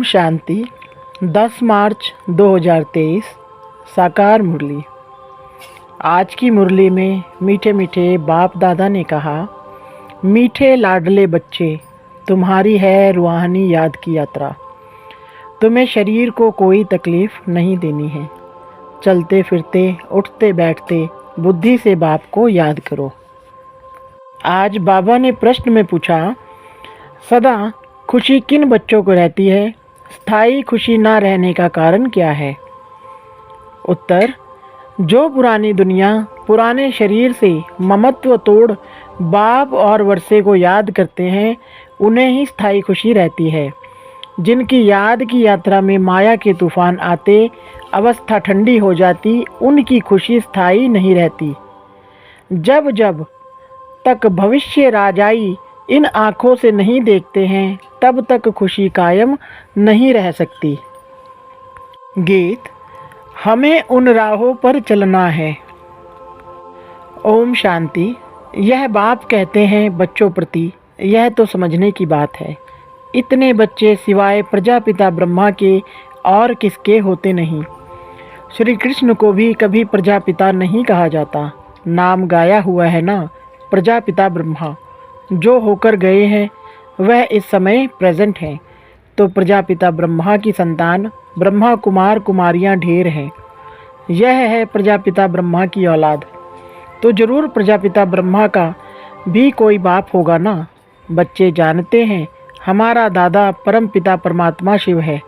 शांति। 10 मार्च 2023 साकार मुरली। आज की मुरली में मीठे मीठे बाप दादा ने कहा, मीठे लाडले बच्चे, तुम्हारी है रूहानी याद की यात्रा। तुम्हें शरीर को कोई तकलीफ़ नहीं देनी है। चलते फिरते उठते बैठते बुद्धि से बाप को याद करो। आज बाबा ने प्रश्न में पूछा, सदा खुशी किन बच्चों को रहती है? स्थायी खुशी ना रहने का कारण क्या है? उत्तर, जो पुरानी दुनिया पुराने शरीर से ममत्व तोड़ बाप और वर्षे को याद करते हैं, उन्हें ही स्थायी खुशी रहती है। जिनकी याद की यात्रा में माया के तूफान आते अवस्था ठंडी हो जाती, उनकी खुशी स्थायी नहीं रहती। जब जब तक भविष्य राजाई इन आँखों से नहीं देखते हैं, तब तक खुशी कायम नहीं रह सकती। गीत। हमें उन राहों पर चलना है। ओम शांति। यह बाप कहते हैं बच्चों प्रति, यह तो समझने की बात है। इतने बच्चे सिवाय प्रजापिता ब्रह्मा के और किसके होते नहीं। श्री कृष्ण को भी कभी प्रजापिता नहीं कहा जाता। नाम गाया हुआ है ना, प्रजापिता ब्रह्मा। जो होकर गए हैं वह इस समय प्रेजेंट हैं। तो प्रजापिता ब्रह्मा की संतान ब्रह्मा कुमार कुमारियां ढेर हैं। यह है प्रजापिता ब्रह्मा की औलाद। तो जरूर प्रजापिता ब्रह्मा का भी कोई बाप होगा ना। बच्चे जानते हैं हमारा दादा परम पिता परमात्मा शिव है।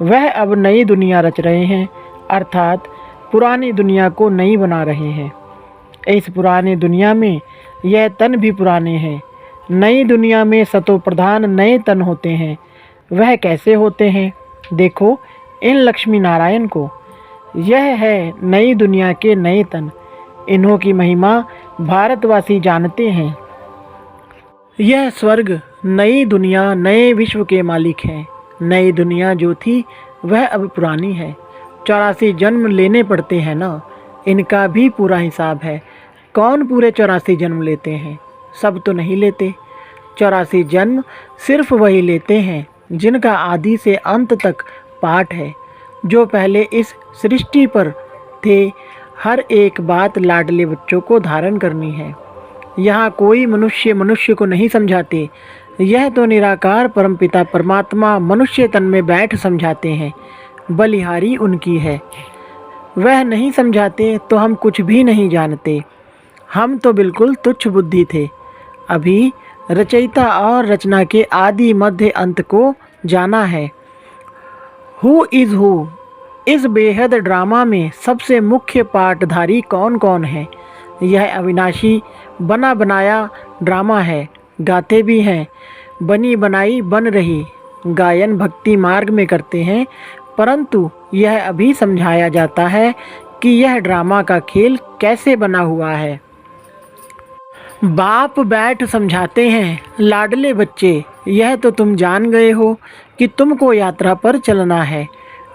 वह अब नई दुनिया रच रहे हैं, अर्थात पुरानी दुनिया को नई बना रहे हैं। इस पुरानी दुनिया में यह तन भी पुराने हैं। नई दुनिया में सतो प्रधान नए तन होते हैं। वह कैसे होते हैं? देखो इन लक्ष्मी नारायण को। यह है नई दुनिया के नए तन। इन्हों की महिमा भारतवासी जानते हैं। यह स्वर्ग, नई दुनिया, नए विश्व के मालिक हैं। नई दुनिया जो थी वह अब पुरानी है। 84 जन्म लेने पड़ते हैं ना, इनका भी पूरा हिसाब है। कौन पूरे 84 जन्म लेते हैं? सब तो नहीं लेते। 84 जन्म सिर्फ वही लेते हैं जिनका आदि से अंत तक पाठ है। जो पहले इस सृष्टि पर थे, हर एक बात लाडले बच्चों को धारण करनी है। यहाँ कोई मनुष्य को नहीं समझाते। यह तो निराकार परमपिता परमात्मा मनुष्य तन में बैठ समझाते हैं। बलिहारी उनकी है। वह नहीं समझाते तो हम कुछ भी नहीं जानते। हम तो बिल्कुल तुच्छ बुद्धि थे। अभी रचयिता और रचना के आदि मध्य अंत को जाना है। Who is who. इस बेहद ड्रामा में सबसे मुख्य पाठधारी कौन कौन है? यह अविनाशी बना बनाया ड्रामा है। गाते भी हैं, बनी बनाई बन रही। गायन भक्ति मार्ग में करते हैं, परंतु यह अभी समझाया जाता है कि यह ड्रामा का खेल कैसे बना हुआ है। बाप बैठ समझाते हैं, लाडले बच्चे, यह तो तुम जान गए हो कि तुमको यात्रा पर चलना है।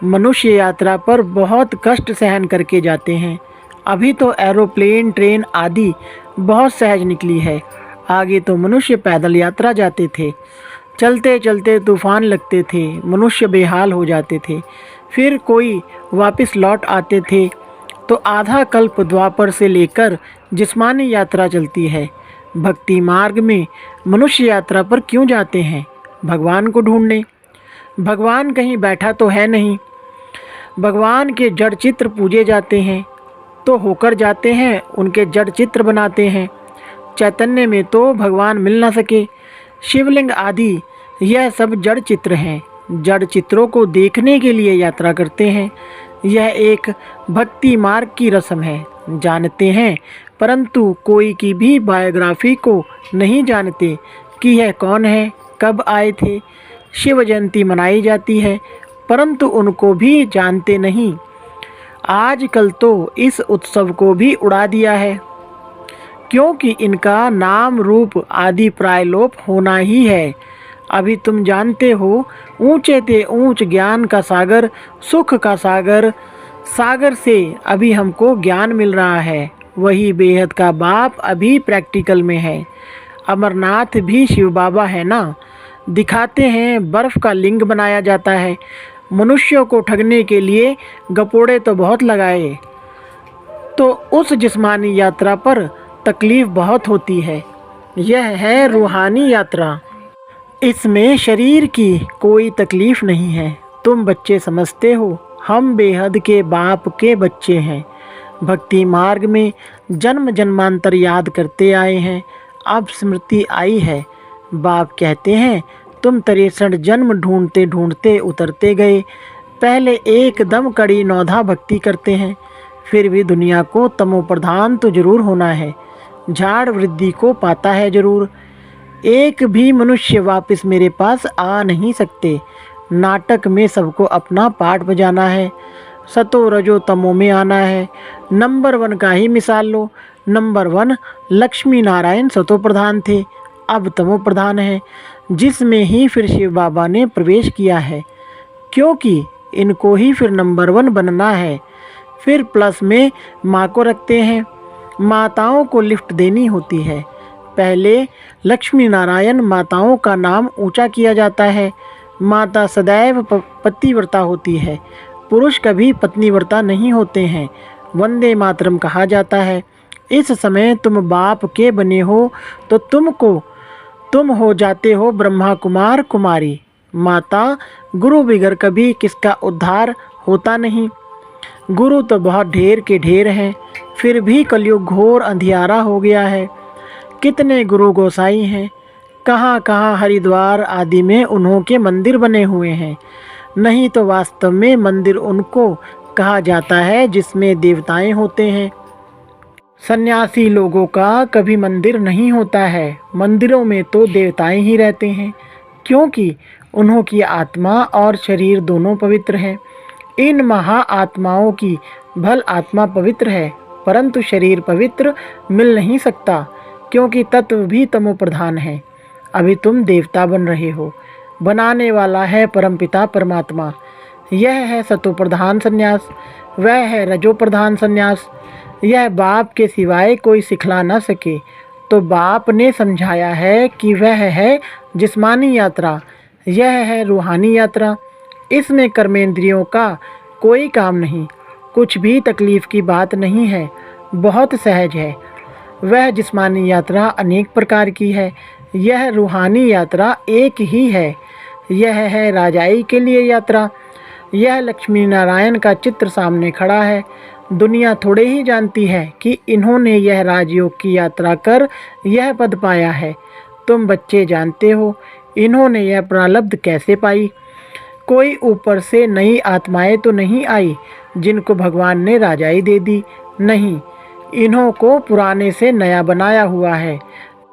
मनुष्य यात्रा पर बहुत कष्ट सहन करके जाते हैं। अभी तो एरोप्लेन, ट्रेन आदि बहुत सहज निकली है। आगे तो मनुष्य पैदल यात्रा जाते थे। चलते चलते तूफान लगते थे, मनुष्य बेहाल हो जाते थे। फिर कोई वापस लौट आते थे। तो आधा कल्प द्वापर से लेकर जिस्मानी यात्रा चलती है। भक्ति मार्ग में मनुष्य यात्रा पर क्यों जाते हैं? भगवान को ढूंढने। भगवान कहीं बैठा तो है नहीं। भगवान के जड़ चित्र पूजे जाते हैं तो होकर जाते हैं, उनके जड़ चित्र बनाते हैं। चैतन्य में तो भगवान मिल ना सके। शिवलिंग आदि यह सब जड़ चित्र हैं। जड़ चित्रों को देखने के लिए यात्रा करते हैं। यह एक भक्ति मार्ग की रस्म है। जानते हैं, परंतु कोई की भी बायोग्राफी को नहीं जानते कि यह कौन है, कब आए थे। शिव जयंती मनाई जाती है, परंतु उनको भी जानते नहीं। आजकल तो इस उत्सव को भी उड़ा दिया है, क्योंकि इनका नाम रूप आदि प्रायलोप होना ही है। अभी तुम जानते हो, ऊंचे ते ऊंच ज्ञान का सागर, सुख का सागर, सागर से अभी हमको ज्ञान मिल रहा है। वही बेहद का बाप अभी प्रैक्टिकल में है। अमरनाथ भी शिव बाबा है ना। दिखाते हैं बर्फ़ का लिंग बनाया जाता है। मनुष्यों को ठगने के लिए गपोड़े तो बहुत लगाए, तो उस जिस्मानी यात्रा पर तकलीफ़ बहुत होती है। यह है रूहानी यात्रा। इसमें शरीर की कोई तकलीफ़ नहीं है। तुम बच्चे समझते हो हम बेहद के बाप के बच्चे हैं। भक्ति मार्ग में जन्म जन्मांतर याद करते आए हैं। अब स्मृति आई है। बाप कहते हैं तुम 63 जन्म ढूंढते ढूंढते उतरते गए। पहले एकदम कड़ी नौधा भक्ति करते हैं, फिर भी दुनिया को तमोप्रधान तो जरूर होना है। झाड़ वृद्धि को पाता है जरूर। एक भी मनुष्य वापस मेरे पास आ नहीं सकते। नाटक में सबको अपना पार्ट बजाना है। सतो रजो तमो में आना है। नंबर 1 का ही मिसाल लो। नंबर 1 लक्ष्मी नारायण सतो प्रधान थे, अब तमो प्रधान है, जिसमें ही फिर शिव बाबा ने प्रवेश किया है, क्योंकि इनको ही फिर नंबर 1 बनना है। फिर प्लस में माँ को रखते हैं। माताओं को लिफ्ट देनी होती है। पहले लक्ष्मी नारायण माताओं का नाम ऊंचा किया जाता है। माता सदैव पतिव्रता होती है, पुरुष कभी पत्नीव्रता नहीं होते हैं। वंदे मातरम कहा जाता है। इस समय तुम बाप के बने हो तो तुम हो जाते हो ब्रह्मा कुमार कुमारी। माता गुरु बिगर कभी किसका उद्धार होता नहीं। गुरु तो बहुत ढेर के ढेर हैं, फिर भी कलयुग घोर अंधियारा हो गया है। कितने गुरु गोसाई हैं, कहाँ कहाँ हरिद्वार आदि में उन्हों के मंदिर बने हुए हैं। नहीं तो वास्तव में मंदिर उनको कहा जाता है जिसमें देवताएं होते हैं। सन्यासी लोगों का कभी मंदिर नहीं होता है। मंदिरों में तो देवताएं ही रहते हैं, क्योंकि उन्हों की आत्मा और शरीर दोनों पवित्र हैं। इन महा आत्माओं की भल आत्मा पवित्र है, परंतु शरीर पवित्र मिल नहीं सकता, क्योंकि तत्व भी तमो प्रधान है। अभी तुम देवता बन रहे हो, बनाने वाला है परमपिता परमात्मा। यह है सतो प्रधान संन्यास, वह है रजो प्रधान संन्यास। यह बाप के सिवाय कोई सिखला न सके, तो बाप ने समझाया है कि वह है जिस्मानी यात्रा, यह है रूहानी यात्रा। इसमें कर्मेंद्रियों का कोई काम नहीं, कुछ भी तकलीफ़ की बात नहीं है, बहुत सहज है। वह जिस्मानी यात्रा अनेक प्रकार की है, यह रूहानी यात्रा एक ही है। यह है राजाई के लिए यात्रा। यह लक्ष्मी नारायण का चित्र सामने खड़ा है। दुनिया थोड़े ही जानती है कि इन्होंने यह राजयोग की यात्रा कर यह पद पाया है। तुम बच्चे जानते हो इन्होंने यह प्रारब्ध कैसे पाई। कोई ऊपर से नई आत्माएं तो नहीं आई जिनको भगवान ने राजाई दे दी, नहीं, इन्हों को पुराने से नया बनाया हुआ है।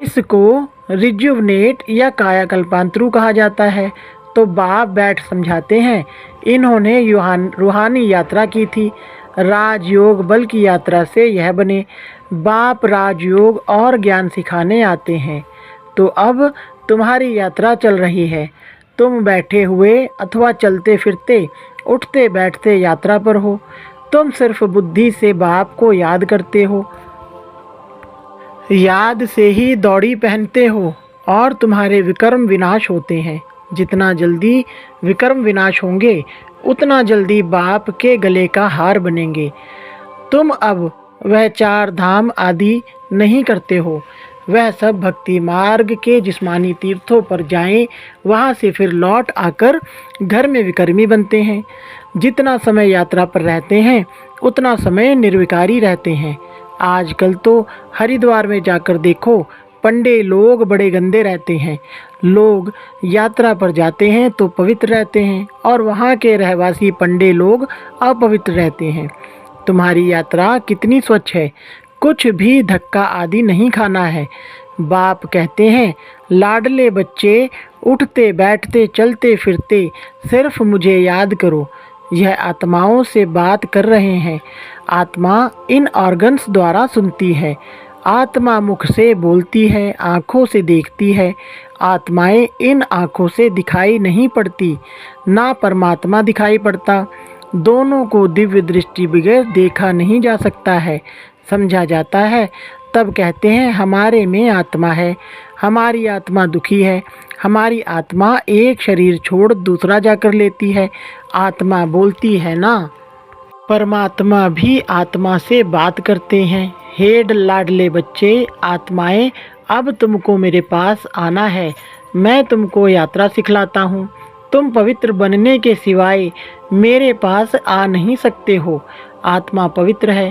इसको रिजुवनेट या कायाकल्पांतरू कहा जाता है। तो बाप बैठ समझाते हैं इन्होंने रूहानी यात्रा की थी, राजयोग बल की यात्रा से यह बने। बाप राजयोग और ज्ञान सिखाने आते हैं। तो अब तुम्हारी यात्रा चल रही है। तुम बैठे हुए अथवा चलते फिरते उठते बैठते यात्रा पर हो। तुम सिर्फ बुद्धि से बाप को याद करते हो, याद से ही दौड़ी पहनते हो और तुम्हारे विकर्म विनाश होते हैं। जितना जल्दी विकर्म विनाश होंगे उतना जल्दी बाप के गले का हार बनेंगे। तुम अब वह 4 धाम आदि नहीं करते हो, वह सब भक्ति मार्ग के जिस्मानी तीर्थों पर जाएं, वहाँ से फिर लौट आकर घर में विकर्मी बनते हैं। जितना समय यात्रा पर रहते हैं उतना समय निर्विकारी रहते हैं। आजकल तो हरिद्वार में जाकर देखो, पंडे लोग बड़े गंदे रहते हैं। लोग यात्रा पर जाते हैं तो पवित्र रहते हैं और वहाँ के रहवासी पंडे लोग अपवित्र रहते हैं। तुम्हारी यात्रा कितनी स्वच्छ है, कुछ भी धक्का आदि नहीं खाना है। बाप कहते हैं लाडले बच्चे उठते बैठते चलते फिरते सिर्फ मुझे याद करो। यह आत्माओं से बात कर रहे हैं। आत्मा इन ऑर्गन्स द्वारा सुनती है। आत्मा मुख से बोलती है, आँखों से देखती है। आत्माएं इन आँखों से दिखाई नहीं पड़ती, ना परमात्मा दिखाई पड़ता। दोनों को दिव्य दृष्टि बगैर देखा नहीं जा सकता है, समझा जाता है। तब कहते हैं हमारे में आत्मा है, हमारी आत्मा दुखी है, हमारी आत्मा एक शरीर छोड़ दूसरा जाकर लेती है। आत्मा बोलती है ना, परमात्मा भी आत्मा से बात करते हैं। हे लाडले बच्चे आत्माएं, अब तुमको मेरे पास आना है। मैं तुमको यात्रा सिखलाता हूँ। तुम पवित्र बनने के सिवाय मेरे पास आ नहीं सकते हो। आत्मा पवित्र है।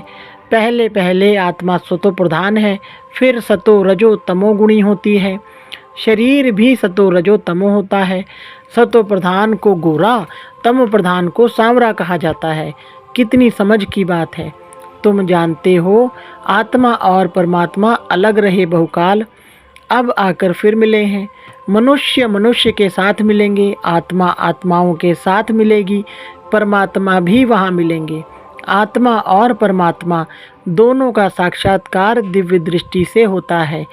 पहले पहले आत्मा सतो प्रधान है, फिर सतो रजो तमो गुणी होती है। शरीर भी सतो रजो तमो होता है। सतो प्रधान को गोरा, तमो प्रधान को सांवरा कहा जाता है। कितनी समझ की बात है। तुम जानते हो आत्मा और परमात्मा अलग रहे बहुकाल, अब आकर फिर मिले हैं। मनुष्य मनुष्य के साथ मिलेंगे, आत्मा आत्माओं के साथ मिलेगी, परमात्मा भी वहाँ मिलेंगे। आत्मा और परमात्मा दोनों का साक्षात्कार दिव्य दृष्टि से होता है,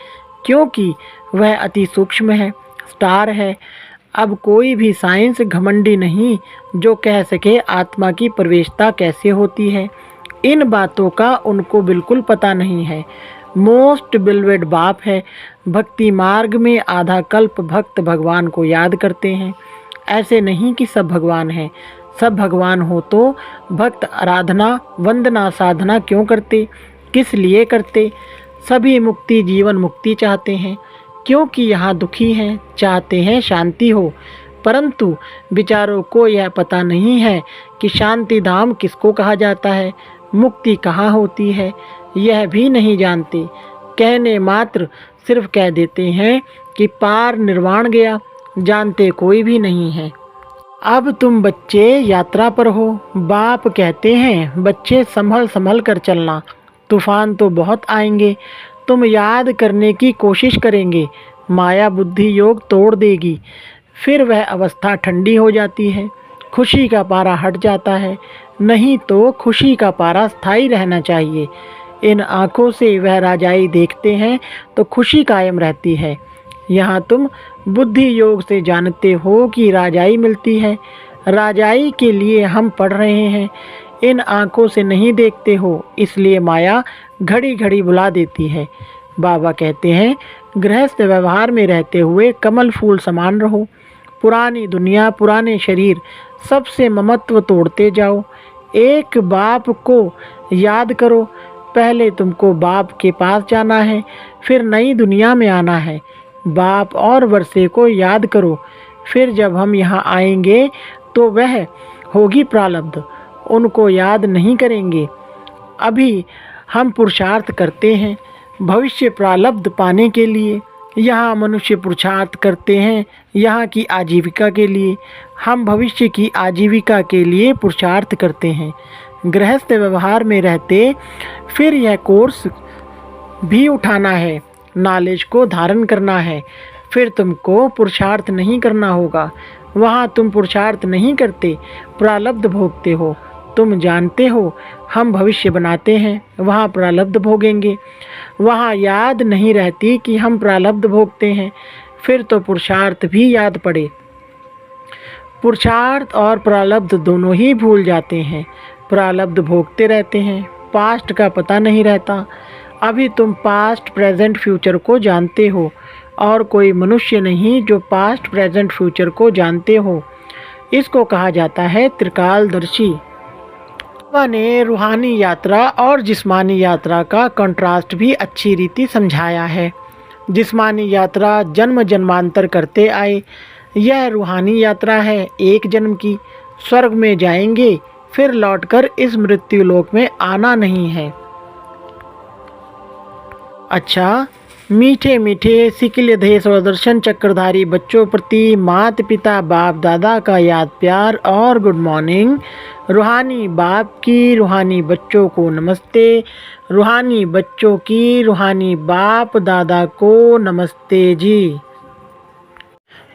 क्योंकि वह अति सूक्ष्म है, स्टार है। अब कोई भी साइंस घमंडी नहीं जो कह सके आत्मा की प्रवेशता कैसे होती है। इन बातों का उनको बिल्कुल पता नहीं है। मोस्ट बिलवेड बाप है। भक्ति मार्ग में आधा कल्प भक्त भगवान को याद करते हैं। ऐसे नहीं कि सब भगवान हैं। सब भगवान हो तो भक्त आराधना वंदना साधना क्यों करते, किस लिए करते। सभी मुक्ति जीवन मुक्ति चाहते हैं, क्योंकि यहाँ दुखी हैं, चाहते हैं शांति हो। परंतु विचारों को यह पता नहीं है कि शांति धाम किसको कहा जाता है, मुक्ति कहाँ होती है, यह भी नहीं जानते। कहने मात्र सिर्फ कह देते हैं कि पार निर्वाण गया, जानते कोई भी नहीं है। अब तुम बच्चे यात्रा पर हो। बाप कहते हैं बच्चे संभल संभल कर चलना, तूफान तो बहुत आएंगे। तुम याद करने की कोशिश करेंगे, माया बुद्धि योग तोड़ देगी। फिर वह अवस्था ठंडी हो जाती है, खुशी का पारा हट जाता है। नहीं तो खुशी का पारा स्थायी रहना चाहिए। इन आँखों से वह राजाई देखते हैं तो खुशी कायम रहती है। यहाँ तुम बुद्धि योग से जानते हो कि राजाई मिलती है। राजाई के लिए हम पढ़ रहे हैं। इन आँखों से नहीं देखते हो, इसलिए माया घड़ी घड़ी बुला देती है। बाबा कहते हैं गृहस्थ व्यवहार में रहते हुए कमल फूल समान रहो। पुरानी दुनिया पुराने शरीर सबसे ममत्व तोड़ते जाओ। एक बाप को याद करो। पहले तुमको बाप के पास जाना है, फिर नई दुनिया में आना है। बाप और वर्षे को याद करो। फिर जब हम यहाँ आएंगे तो वह होगी प्रारब्ध, उनको याद नहीं करेंगे। अभी हम पुरुषार्थ करते हैं भविष्य प्रारब्ध पाने के लिए। यहाँ मनुष्य पुरुषार्थ करते हैं यहाँ की आजीविका के लिए। हम भविष्य की आजीविका के लिए पुरुषार्थ करते हैं। गृहस्थ व्यवहार में रहते फिर यह कोर्स भी उठाना है, नॉलेज को धारण करना है। फिर तुमको पुरुषार्थ नहीं करना होगा। वहाँ तुम पुरुषार्थ नहीं करते, प्रारब्ध भोगते हो। तुम जानते हो हम भविष्य बनाते हैं, वहाँ प्रारब्ध भोगेंगे। वहाँ याद नहीं रहती कि हम प्रारब्ध भोगते हैं, फिर तो पुरुषार्थ भी याद पड़े। पुरुषार्थ और प्रारब्ध दोनों ही भूल जाते हैं। प्रारब्ध भोगते रहते हैं, पास्ट का पता नहीं रहता। अभी तुम पास्ट प्रेजेंट फ्यूचर को जानते हो, और कोई मनुष्य नहीं जो पास्ट प्रेजेंट फ्यूचर को जानते हो। इसको कहा जाता है त्रिकालदर्शी। बाबा ने रूहानी यात्रा और जिस्मानी यात्रा का कंट्रास्ट भी अच्छी रीति समझाया है। जिस्मानी यात्रा जन्म जन्मांतर करते आए, यह रूहानी यात्रा है एक जन्म की। स्वर्ग में जाएंगे, फिर लौटकर इस मृत्यु लोक में आना नहीं है। अच्छा, मीठे मीठे सिकिल देश और दर्शन चक्रधारी बच्चों प्रति माता पिता बाप दादा का याद प्यार और गुड मॉर्निंग। रूहानी बाप की रूहानी बच्चों को नमस्ते। रूहानी बच्चों की रूहानी बाप दादा को नमस्ते जी।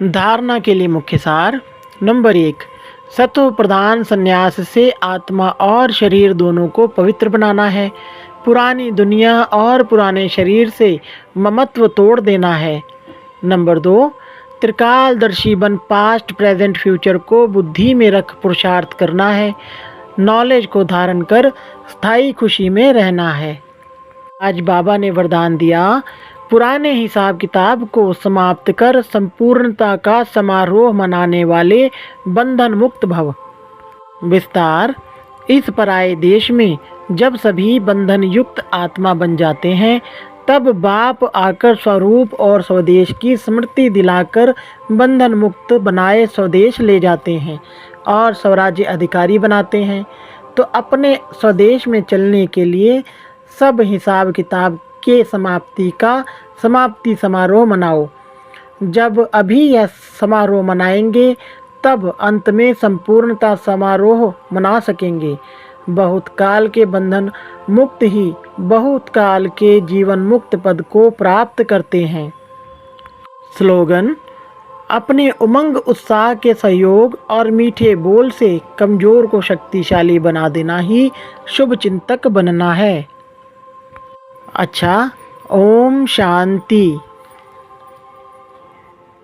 धारणा के लिए मुख्य सार। नंबर 1, सत्व प्रधान संन्यास से आत्मा और शरीर दोनों को पवित्र बनाना है। पुरानी दुनिया और पुराने शरीर से ममत्व तोड़ देना है। नंबर 2, त्रिकालदर्शी बन पास्ट प्रेजेंट फ्यूचर को बुद्धि में रख पुरुषार्थ करना है। नॉलेज को धारण कर स्थायी खुशी में रहना है। आज बाबा ने वरदान दिया, पुराने हिसाब किताब को समाप्त कर संपूर्णता का समारोह मनाने वाले बंधन मुक्त भव। विस्तार। इस पराये देश में जब सभी बंधन युक्त आत्मा बन जाते हैं, तब बाप आकर स्वरूप और स्वदेश की स्मृति दिलाकर बंधन मुक्त बनाए स्वदेश ले जाते हैं और स्वराज्य अधिकारी बनाते हैं। तो अपने स्वदेश में चलने के लिए सब हिसाब किताब के समाप्ति का समाप्ति समारोह मनाओ। जब अभी यह समारोह मनाएंगे, तब अंत में संपूर्णता समारोह मना सकेंगे। बहुत काल के बंधन मुक्त ही बहुत काल के जीवन मुक्त पद को प्राप्त करते हैं। स्लोगन। अपने उमंग उत्साह के सहयोग और मीठे बोल से कमजोर को शक्तिशाली बना देना ही शुभ चिंतक बनना है। अच्छा, ओम शांति।